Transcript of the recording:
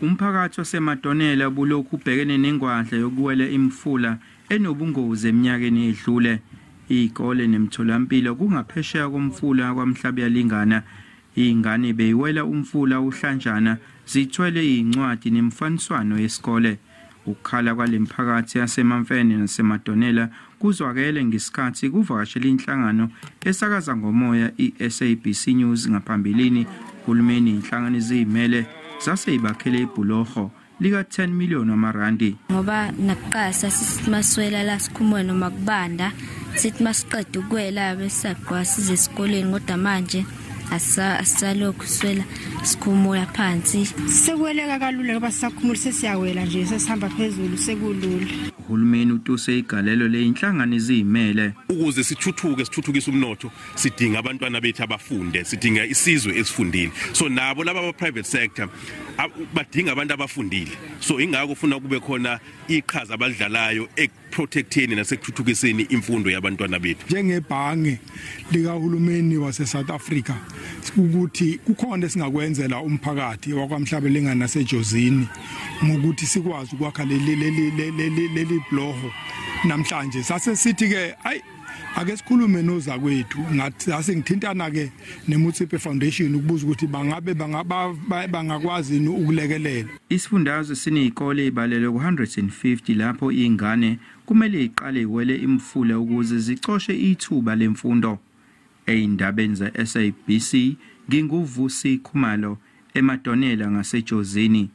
Umphakathi waseMadonela bulokhu ubhekene nengwadla yokuwela imfula enobungozi eminyakeni edlule. Izikole nemitholampilo kungaphesheya komfula kwaMhlaba yalingana. Ingane beyiwela umfula uhlanjana zithwele incwadi nemfaniswano yesikole. Ukukhala kwalemphakathi yaseMamfene naseMadonela kuzwakele ngesikhathi kuvakashela inhlangano esakaza ngomoya iSABC News ngaphambilini. Uhulumeni inhlangano ezimele zaseyibakhele ibhuloho lika 10 million amarandi. Ngoba nakuqasa sisimaswela la sikhumwe noma kubanda sithi masiqeda ukwela bese size esikoleni kodwa manje asalokhu swela sikhumula phansi. Sekweleka kalula ngoba sisakhumula sesiyawela nje sesihamba phezulu sekulula. Uhulumeni utuse igalelo leinhlangano ezimele ukuze sithuthukise umnotho sidinga abantwana bethu abafunde, sidinga isizwe esifundile. So nabo laba aba private sector badinga abantu abafundile. So ingakho ufuna kube khona iqhaza abadlalayo ekuprotecteni nasekuthuthukiseni imfundo yabantwana bethu. Njengebhange likahulumeni wase South Africa ukuthi kukhona esingakwenzela umphakathi wakwaMhlaba lengana naseJozini ngokuthi sikwazi ukwakha leli bhuloho. Namhlanje sase sithi ke ake sikhulume noza kwethu ngathi asengithintana ke neMotsepe Foundation ukubuza ukuthi bangabe bangakwazi ukulekelela. Isifundazwe sinezikole ezibalelwe ku150 lapho ingane kumele iqale iwele imfula ukuze zicoshe ithuba lemfundo. Eyindabeni za SABC nginguvusi Khumalo eMadonela ngase Jozini.